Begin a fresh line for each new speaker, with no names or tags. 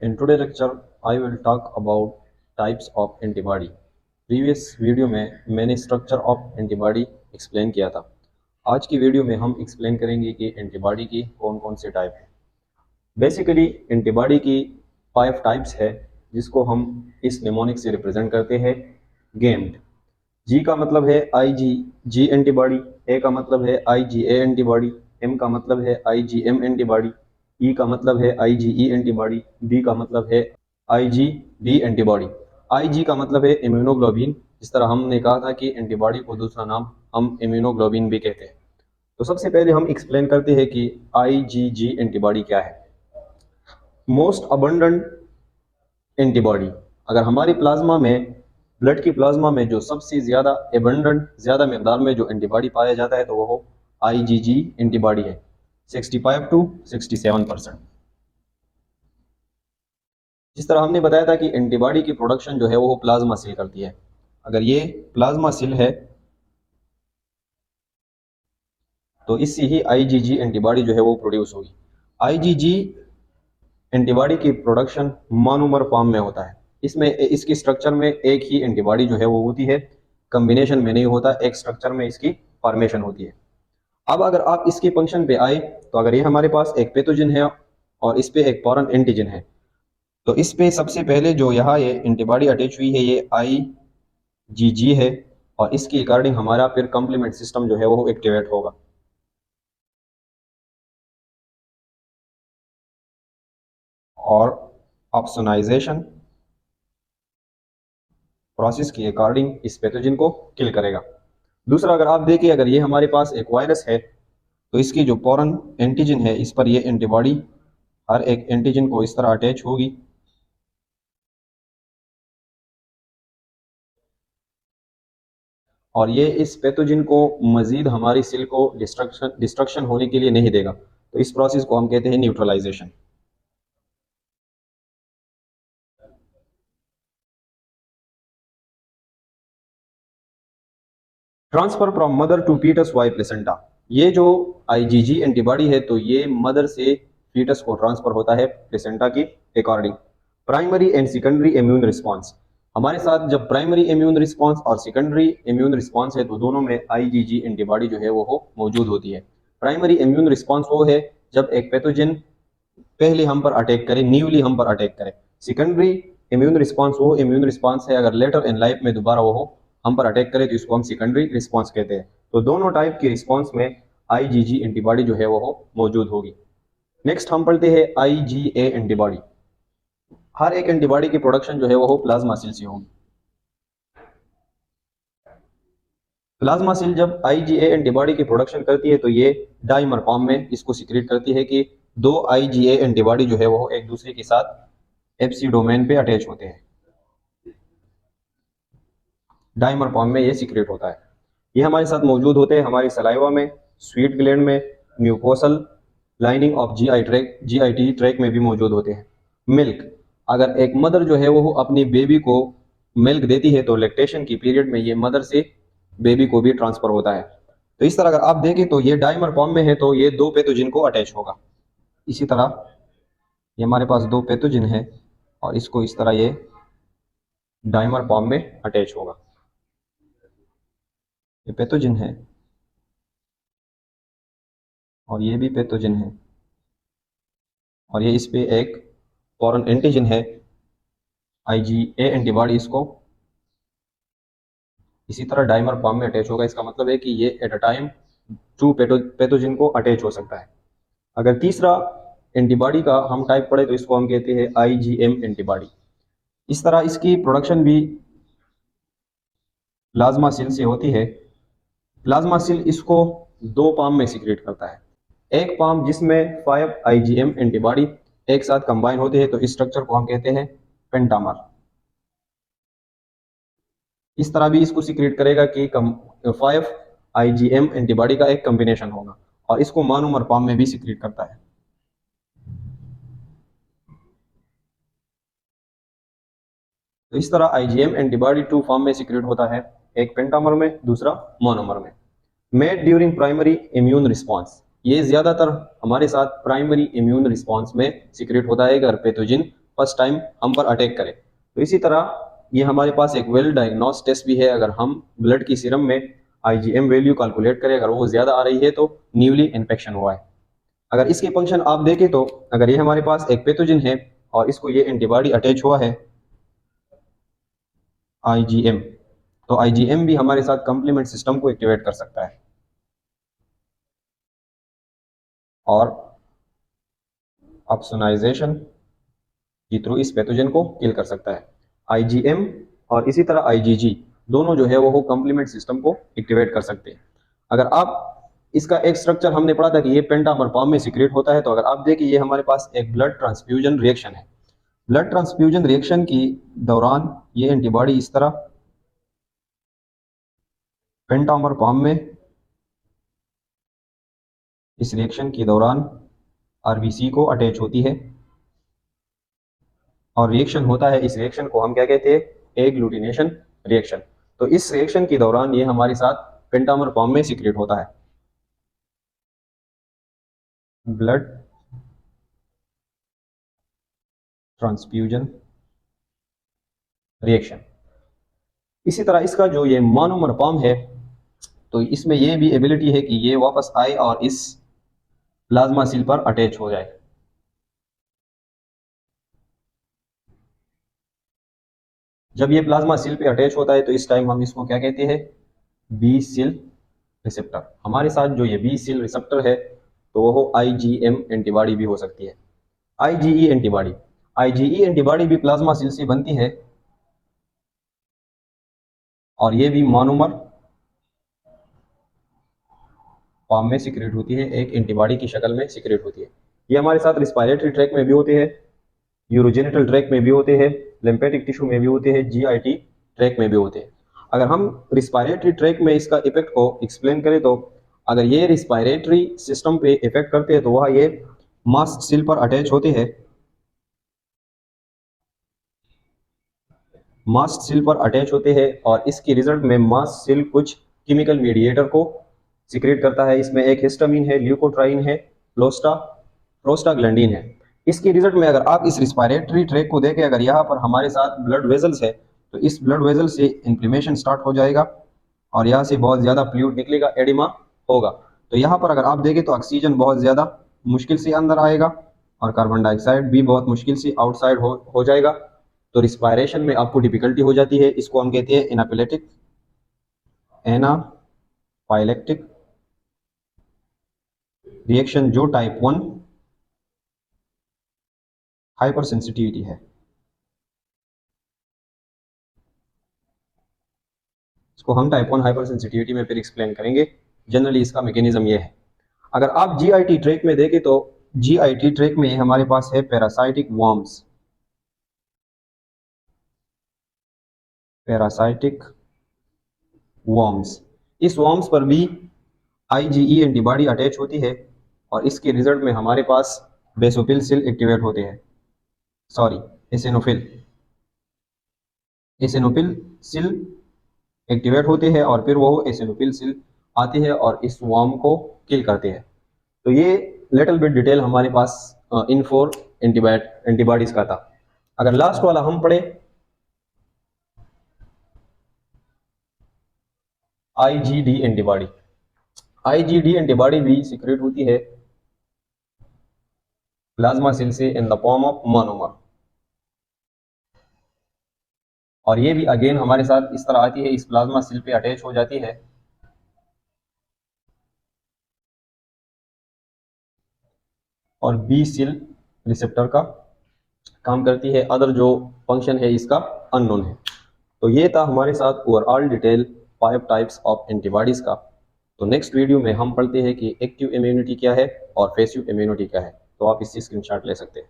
In today's lecture, I will talk about types of antibody. Previous video में मैंने structure of antibody explain किया था। आज की वीडियो में हम एक्सप्लेन करेंगे कि एंटीबॉडी की कौन कौन से टाइप हैं। बेसिकली एंटीबॉडी की 5 टाइप्स है, जिसको हम इस नेमोनिक से रिप्रेजेंट करते हैं गेम्ड। जी का मतलब है जी एंटीबॉडी, ए का मतलब है IgA एंटीबॉडी, एम का मतलब है IgM एंटीबॉडी, ई का मतलब है IgE एंटीबॉडी, बी का मतलब है IgD एंटीबॉडी। IG का मतलब है इम्यूनोग्लोबिन। जिस तरह हमने कहा था कि एंटीबॉडी को दूसरा नाम हम इम्यूनोग्लोबिन भी कहते हैं। तो सबसे पहले हम एक्सप्लेन करते हैं कि IgG एंटीबॉडी क्या है। मोस्ट अबंडेंट एंटीबॉडी, अगर हमारी प्लाज्मा में, ब्लड की प्लाज्मा में जो सबसे ज़्यादा एबंडेंट, ज़्यादा मिकदार में जो एंटीबॉडी पाया जाता है तो वो IgG एंटीबॉडी है, 65 to 67%। जिस तरह हमने बताया था कि एंटीबॉडी की प्रोडक्शन जो है वो प्लाज्मा सेल करती है। अगर ये प्लाज्मा सेल है तो इससे ही IgG एंटीबॉडी जो है वो प्रोड्यूस होगी। IgG एंटीबॉडी की प्रोडक्शन मोनोमर फॉर्म में होता है। इसमें इसकी स्ट्रक्चर में एक ही एंटीबॉडी जो है वो होती है, कॉम्बिनेशन में नहीं होता, एक स्ट्रक्चर में इसकी फॉर्मेशन होती है। अब अगर आप इसके फंक्शन पे आए तो अगर ये हमारे पास एक पैथोजन है और इस पे एक फॉरेन एंटीजन है, तो इस पे सबसे पहले जो यहाँ ये एंटीबॉडी अटैच हुई है ये IgG है, और इसके अकॉर्डिंग हमारा फिर कॉम्प्लीमेंट सिस्टम जो है वो एक्टिवेट होगा। और ऑप्सोनाइजेशन प्रोसेस के अकॉर्डिंग इस पैथोजन को किल करेगा। दूसरा, अगर आप देखिए, अगर ये हमारे पास एक वायरस है तो इसकी जो फॉरेन एंटीजन है इस पर ये एंटीबॉडी हर एक एंटीजन को इस तरह अटैच होगी, और ये इस पैथोजन को मजीद हमारी सेल को डिस्ट्रक्शन होने के लिए नहीं देगा। तो इस प्रोसेस को हम कहते हैं neutralisation. Transfer from mother to foetus via placenta, ये जो IgG एंटीबॉडी है तो ये मदर से फीटस को ट्रांसफर होता है प्लेसेंटा की according. Primary and secondary immune response, हमारे साथ जब प्राइमरी इम्यून रिस्पांस और सेकेंडरी इम्यून रिस्पांस है तो दोनों में IgG एंटीबॉडी जो है वो मौजूद होती है। प्राइमरी इम्यून रिस्पांस वो है जब एक पैथोजन पहले हम पर अटैक करे, न्यूली हम पर अटैक करे। सेकेंडरी इम्यून रिस्पांस वो इम्यून रिस्पांस है अगर लेटर इन लाइफ में दोबारा वो हम पर अटैक करे तो इसको हम सेकेंडरी रिस्पांस कहते हैं। तो दोनों टाइप के रिस्पांस में IgG एंटीबॉडी जो है वो मौजूद होगी। नेक्स्ट हम पढ़ते हैं IgA एंटीबॉडी। हर एक एंटीबॉडी की प्रोडक्शन जो है वो प्लाज्मा सेल से होगी। प्लाज्मा सेल जब IgA एंटीबॉडी की प्रोडक्शन करती है तो ये डाइमर फॉर्म में इसको सीक्रेट करती है कि दो IgA एंटीबॉडी जो है वो एक दूसरे के साथ FC डोमेन पे अटैच होते हैं। डाइमर फॉर्म में ये सीक्रेट होता है। ये हमारे साथ मौजूद होते हैं हमारी सलाइवा में, स्वीट ग्लैंड में, mucosal lining of GIT track में भी मौजूद होते हैं। मिल्क, अगर एक मदर जो है वो अपनी बेबी को मिल्क देती है तो लैक्टेशन की पीरियड में ये मदर से बेबी को भी ट्रांसफर होता है। तो इस तरह अगर आप देखें तो ये डाइमर फॉर्म में है तो ये दो पैथोजन को अटैच होगा। इसी तरह ये हमारे पास दो पैथोजन है और इसको इस तरह ये डाइमर फॉर्म में अटैच होगा। ये पैथोजन है और ये भी पैथोजन है और ये इस पे एक फॉरेन एंटीजन है IgA एंटीबॉडी, इसको इसी तरह डाइमर फॉर्म में अटैच होगा। इसका मतलब है कि ये at a time two pathogen को अटैच हो सकता है। अगर तीसरा एंटीबॉडी का हम टाइप पढ़े तो इसको हम कहते हैं IgM एंटीबॉडी। इस तरह इसकी प्रोडक्शन भी प्लाज्मा सेल से होती है। प्लाज्मा सेल इसको दो पाम में सीक्रेट करता है। एक पाम जिसमें 5 IgM एंटीबॉडी एक साथ कंबाइन होते हैं तो इस स्ट्रक्चर को हम कहते हैं पेंटामर। इस तरह भी इसको सीक्रेट करेगा कि 5 IgM एंटीबॉडी का एक कॉम्बिनेशन होगा, और इसको मोनोमर फॉर्म में भी सीक्रेट करता है। तो इस तरह IgM एंटीबॉडी टू फॉर्म में सीक्रेट होता है, एक पेंटामर में, दूसरा मोनोमर में। Made during primary immune response, ये ज्यादातर हमारे साथ प्राइमरी इम्यून रिस्पॉन्स में सीक्रेट होता है अगर पैथोजन फर्स्ट टाइम हम पर अटैक करे। तो इसी तरह ये हमारे पास एक वेल डायग्नोस टेस्ट भी है। अगर हम ब्लड की सीरम में IgM वैल्यू कैलकुलेट करें, अगर वो ज़्यादा आ रही है तो न्यूली इन्फेक्शन हुआ है। अगर इसके फंक्शन आप देखें तो अगर ये हमारे पास एक पैथोजन है और इसको ये एंटीबॉडी अटैच हुआ है IgM, तो IgM भी हमारे साथ कॉम्प्लीमेंट सिस्टम को एक्टिवेट कर सकता है और ऑप्सोनाइजेशन के थ्रू इस पैथोजन को किल कर सकता है। IgM और इसी तरह IgG दोनों जो है वो कॉम्प्लीमेंट सिस्टम को एक्टिवेट कर सकते हैं। अगर आप इसका एक स्ट्रक्चर हमने पढ़ा था कि ये पेंटामर फॉर्म में सीक्रेट होता है, तो अगर आप देखिए ये हमारे पास एक ब्लड ट्रांसफ्यूजन रिएक्शन है। ब्लड ट्रांसफ्यूजन रिएक्शन की दौरान ये एंटीबॉडी इस तरह पेंटामर फॉर्म में इस रिएक्शन के दौरान RBC को अटैच होती है और रिएक्शन होता है। इस रिएक्शन को हम क्या कहते हैं? Agglutination reaction. तो इस रिएक्शन के दौरान ये हमारे साथ पेंटामर फॉर्म में सीक्रेट होता है। Blood transfusion reaction. इसी तरह इसका जो ये मोनोमर फॉर्म है, तो इसमें ये भी एबिलिटी है कि ये वापस आए और इस प्लाज्मा सेल पर अटैच हो जाए। जब ये प्लाज्मा सेल पे अटैच होता है तो इस टाइम हम इसको क्या कहते हैं? B cell receptor. हमारे साथ जो ये बी सेल रिसेप्टर है तो वो IgM एंटीबॉडी भी हो सकती है। IgE एंटीबॉडी, IgE एंटीबॉडी भी प्लाज्मा सेल से बनती है और ये भी मोनोमर फॉर्म में सीक्रेट होती है, एक एंटीबॉडी की शक्ल में सीक्रेट होती है। ये हमारे साथ रिस्पायरेटरी ट्रैक में भी होते हैं, यूरोजेनिटल ट्रैक में भी होते हैं, लिम्फेटिक टिश्यू में भी होते हैं, GIT ट्रैक में भी होते हैं। अगर हम रिस्पायरेटरी ट्रैक में इसका इफेक्ट को एक्सप्लेन करें तो अगर ये रिस्पायरेटरी सिस्टम पे इफेक्ट करते हैं तो वह ये मास्ट सेल पर अटैच होते हैं। मास्ट सेल पर अटैच होते हैं और इसके रिजल्ट में मास्ट सेल कुछ केमिकल मीडिएटर को सीक्रेट करता है। इसमें एक हिस्टामिन है, ल्यूकोट्राइन है, प्रोस्टाग्लैंडिन है। इसके रिजल्ट में अगर आप इस रिस्पायरेटरी ट्रैक को देखें, अगर यहाँ पर हमारे साथ ब्लड वेजल्स है तो इस ब्लड वेजल से इन्फ्लेमेशन स्टार्ट हो जाएगा और यहाँ से बहुत ज़्यादा फ्लूइड निकलेगा, एडिमा होगा। तो यहाँ पर अगर आप देखें तो ऑक्सीजन बहुत ज़्यादा मुश्किल से अंदर आएगा और कार्बन डाइऑक्साइड भी बहुत मुश्किल से आउटसाइड हो जाएगा। तो रिस्पायरेशन में आपको डिफिकल्टी हो जाती है। इसको हम कहते हैं एनाफाइलेक्टिक रिएक्शन, जो टाइप 1 हाइपर सेंसिटिविटी है। इसको हम टाइप 1 हाइपर सेंसिटिविटी में फिर एक्सप्लेन करेंगे। जनरली इसका मैकेनिज्म ये है। अगर आप GIT ट्रैक में देखें तो GIT ट्रैक में हमारे पास है पैरासाइटिक वर्म्स, पैरासाइटिक वर्म्स। इस वर्म्स पर भी IgE एंटीबॉडी अटैच होती है और इसके रिजल्ट में हमारे पास बेसोफिल सेल एक्टिवेट होते हैं, सॉरी एसिनोफिल सेल एक्टिवेट होते हैं और फिर वो एसिनोफिल सेल आते हैं और इस वर्म को किल करते हैं। तो ये लिटिल बिट डिटेल हमारे पास इन 4 एंटीबॉडीज का था। अगर लास्ट वाला हम पढ़े IgD एंटीबॉडी, IgD एंटीबॉडी भी सीक्रेट होती है प्लाज्मा सेल से in the form of monomer और ये भी अगेन हमारे साथ इस तरह आती है, इस प्लाज्मा सेल पे अटैच हो जाती है और बी सेल रिसेप्टर का काम करती है। अदर जो फंक्शन है इसका अननोन है। तो ये था हमारे साथ overall detail 5 types of antibodies का। तो नेक्स्ट वीडियो में हम पढ़ते हैं कि एक्टिव इम्यूनिटी क्या है और पैसिव इम्यूनिटी क्या है। तो आप इससे स्क्रीनशॉट ले सकते हैं।